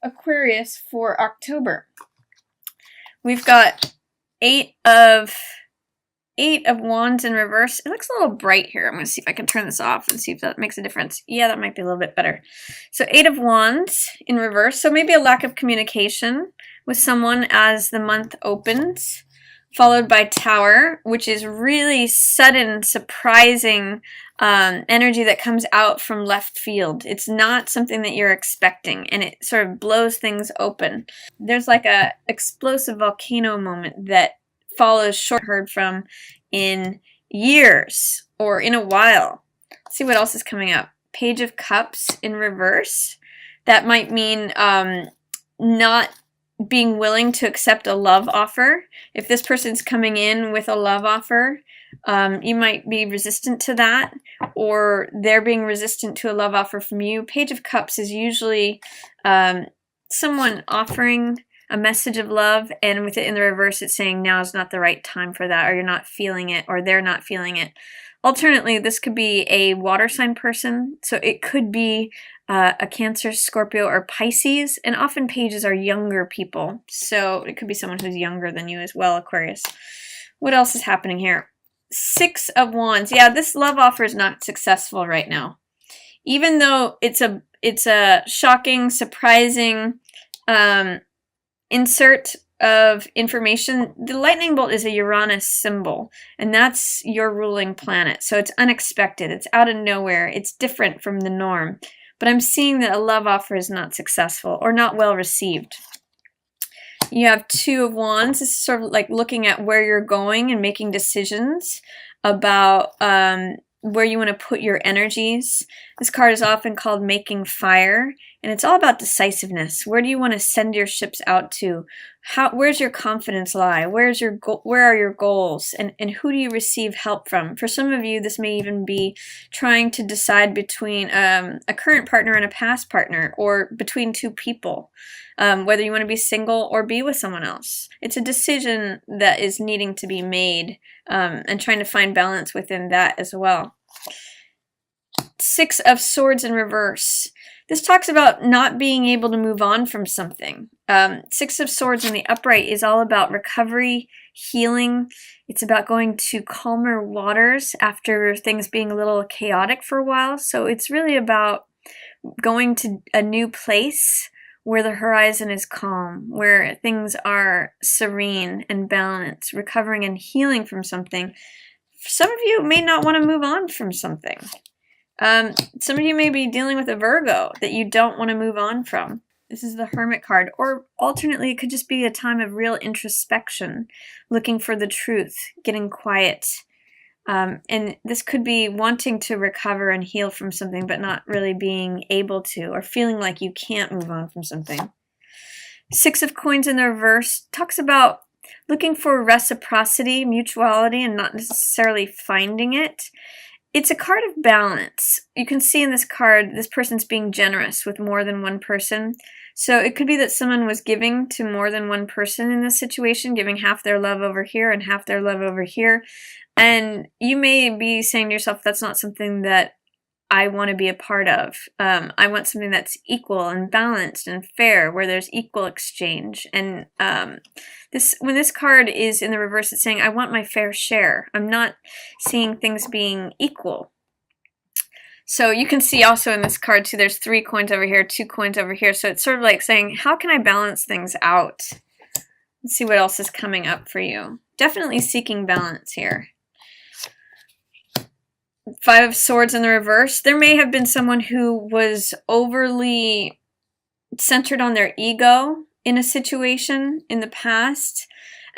Aquarius for October. We've got eight of wands in reverse. It looks a little bright here. I'm going to see if I can turn this off and see if that makes a difference. Yeah, that might be a little bit better. So 8 of wands in reverse. So maybe a lack of communication with someone as the month opens. Followed by Tower, which is really sudden, surprising energy that comes out from left field. It's not something that you're expecting, and it sort of blows things open. There's like a explosive volcano moment that follows short heard from in years or in a while. Let's see what else is coming up. Page of Cups in reverse. That might mean not being willing to accept a love offer. If this person's coming in with a love offer, you might be resistant to that, or they're being resistant to a love offer from you. Page of Cups is usually someone offering a message of love, and with it in the reverse, it's saying now is not the right time for that, or you're not feeling it, or they're not feeling it. Alternately, this could be a water sign person, so it could be a Cancer, Scorpio, or Pisces, and often pages are younger people, so it could be someone who's younger than you as well, Aquarius. What else is happening here? 6 of Wands. Yeah, this love offer is not successful right now. Even though it's a shocking, surprising insert of information, the lightning bolt is a Uranus symbol, and that's your ruling planet, so it's unexpected, it's out of nowhere, it's different from the norm. But I'm seeing that a love offer is not successful or not well received. You have 2 of Wands. This is sort of like looking at where you're going and making decisions about where you want to put your energies. This card is often called Making Fire, and it's all about decisiveness. Where do you want to send your ships out to? Where's your confidence lie? Where are your goals? And who do you receive help from? For some of you, this may even be trying to decide between a current partner and a past partner, or between 2 people, whether you want to be single or be with someone else. It's a decision that is needing to be made, and trying to find balance within that as well. 6 of Swords in reverse. This talks about not being able to move on from something. 6 of Swords in the upright is all about recovery, healing. It's about going to calmer waters after things being a little chaotic for a while. So it's really about going to a new place where the horizon is calm, where things are serene and balanced, recovering and healing from something. Some of you may not want to move on from something. Some of you may be dealing with a Virgo that you don't want to move on from. This is the Hermit card. Or alternately, it could just be a time of real introspection, looking for the truth, getting quiet. And this could be wanting to recover and heal from something, but not really being able to, or feeling like you can't move on from something. 6 of Coins in the reverse talks about looking for reciprocity, mutuality, and not necessarily finding it. It's a card of balance. You can see in this card, this person's being generous with more than one person. So it could be that someone was giving to more than one person in this situation, giving half their love over here and half their love over here. And you may be saying to yourself, that's not something that I want to be a part of. I want something that's equal and balanced and fair, where there's equal exchange. And when this card is in the reverse, it's saying, I want my fair share. I'm not seeing things being equal. So you can see also in this card too, there's 3 coins over here, 2 coins over here. So it's sort of like saying, how can I balance things out? Let's see what else is coming up for you. Definitely seeking balance here. 5 of Swords in the reverse. There may have been someone who was overly centered on their ego in a situation in the past.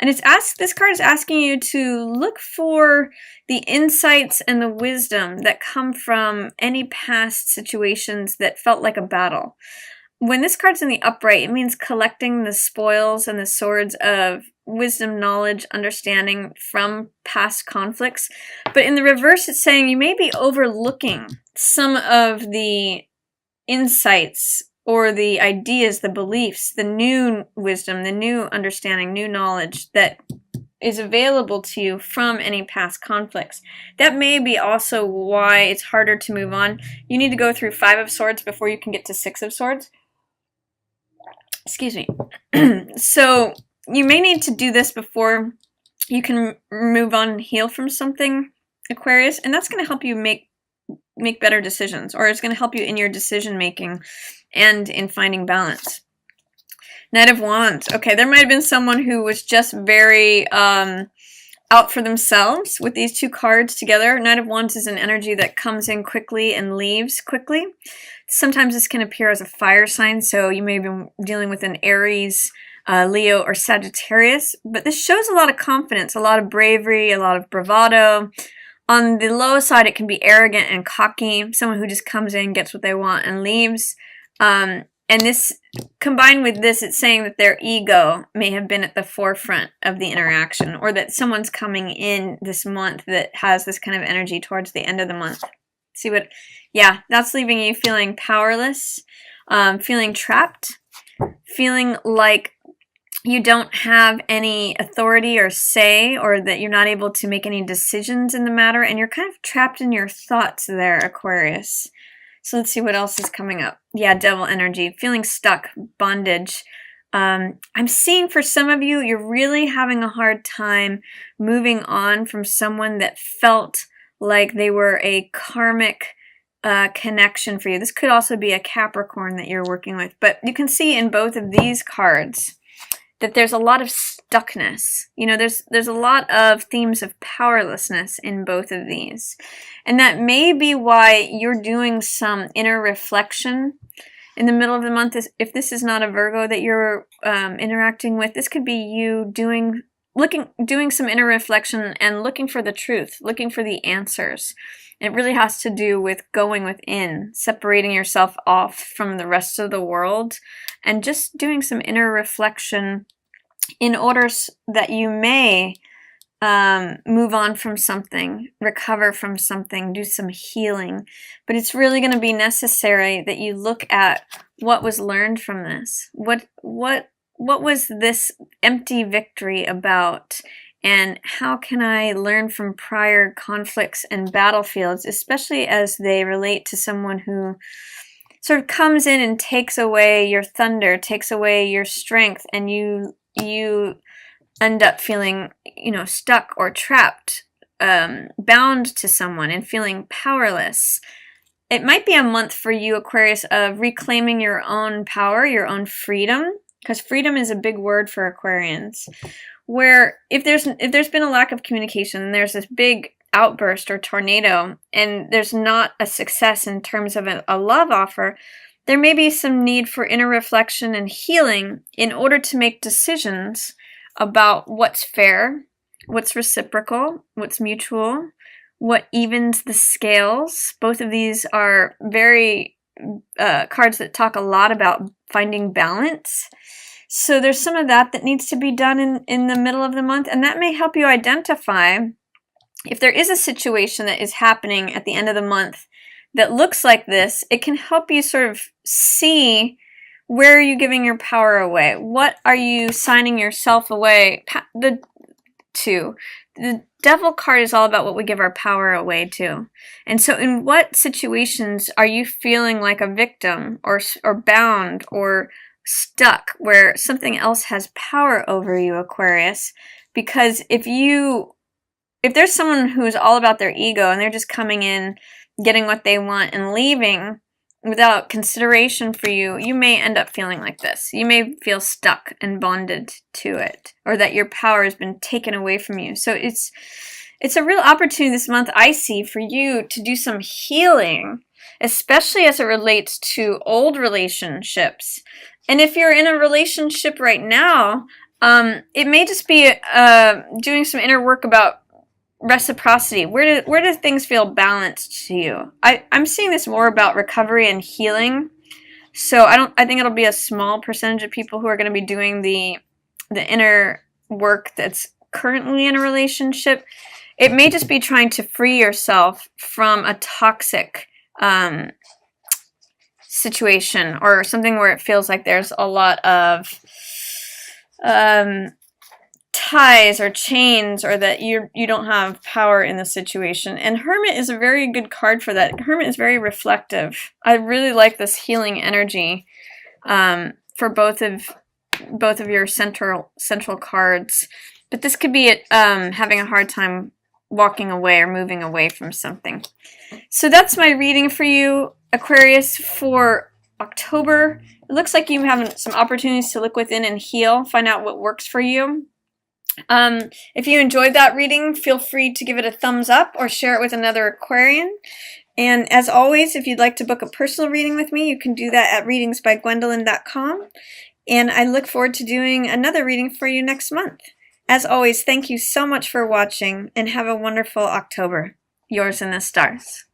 And this card is asking you to look for the insights and the wisdom that come from any past situations that felt like a battle. When this card's in the upright, it means collecting the spoils and the swords of wisdom, knowledge, understanding from past conflicts. But in the reverse, it's saying you may be overlooking some of the insights or the ideas, the beliefs, the new wisdom, the new understanding, new knowledge that is available to you from any past conflicts. That may be also why it's harder to move on. You need to go through 5 of Swords before you can get to 6 of Swords. Excuse me. So you may need to do this before you can move on and heal from something, Aquarius, and that's going to help you make better decisions, or it's going to help you in your decision making and in finding balance. Knight of Wands. Okay, there might have been someone who was just very out for themselves with these two cards together. Knight of Wands is an energy that comes in quickly and leaves quickly. Sometimes this can appear as a fire sign, so you may have been dealing with an Aries, Leo, or Sagittarius, but this shows a lot of confidence, a lot of bravery, a lot of bravado. On the low side, it can be arrogant and cocky, someone who just comes in, gets what they want, and leaves. And this, combined with this, it's saying that their ego may have been at the forefront of the interaction, or that someone's coming in this month that has this kind of energy towards the end of the month. See what, yeah, that's leaving you feeling powerless, feeling trapped, feeling like you don't have any authority or say, or that you're not able to make any decisions in the matter, and you're kind of trapped in your thoughts there, Aquarius. So let's see what else is coming up. Yeah, devil energy, feeling stuck, bondage. I'm seeing for some of you, you're really having a hard time moving on from someone that felt like they were a karmic connection for you. This could also be a Capricorn that you're working with, but you can see in both of these cards that there's a lot of stuckness. You know, there's a lot of themes of powerlessness in both of these. And that may be why you're doing some inner reflection in the middle of the month. If this is not a Virgo that you're interacting with, this could be you doing some inner reflection and looking for the truth, looking for the answers. It really has to do with going within, separating yourself off from the rest of the world, and just doing some inner reflection in order that you may move on from something, recover from something, do some healing. But it's really going to be necessary that you look at what was learned from this. What was this empty victory about? And how can I learn from prior conflicts and battlefields, especially as they relate to someone who sort of comes in and takes away your thunder, takes away your strength, and you end up feeling, you know, stuck or trapped, bound to someone and feeling powerless. It might be a month for you, Aquarius, of reclaiming your own power, your own freedom, because freedom is a big word for Aquarians. Where if there's been a lack of communication, and there's this big outburst or tornado, and there's not a success in terms of a love offer, there may be some need for inner reflection and healing in order to make decisions about what's fair, what's reciprocal, what's mutual, what evens the scales. Both of these are very cards that talk a lot about finding balance. So there's some of that needs to be done in the middle of the month, and that may help you identify if there is a situation that is happening at the end of the month that looks like this. It can help you sort of see, where are you giving your power away? What are you signing yourself away to? The Devil card is all about what we give our power away to. And so in what situations are you feeling like a victim or bound or stuck, where something else has power over you, Aquarius? Because if there's someone who's all about their ego and they're just coming in, getting what they want and leaving without consideration for you, you may end up feeling like this. You may feel stuck and bonded to it, or that your power has been taken away from you. So it's a real opportunity this month, I see, for you to do some healing, especially as it relates to old relationships. And if you're in a relationship right now, it may just be doing some inner work about reciprocity. Where do things feel balanced to you? I'm seeing this more about recovery and healing. So I think it'll be a small percentage of people who are going to be doing the inner work that's currently in a relationship. It may just be trying to free yourself from a toxic situation, or something where it feels like there's a lot of ties or chains, or that you don't have power in the situation. And Hermit is a very good card for that. Hermit is very reflective. I really like this healing energy for both of both of your central cards. But this could be having a hard time walking away or moving away from something. So that's my reading for you, Aquarius, for October. It looks like you have some opportunities to look within and heal, find out what works for you. If you enjoyed that reading, feel free to give it a thumbs up or share it with another Aquarian. And as always, if you'd like to book a personal reading with me, you can do that at readingsbygwendolyn.com. And I look forward to doing another reading for you next month. As always, thank you so much for watching and have a wonderful October. Yours in the stars.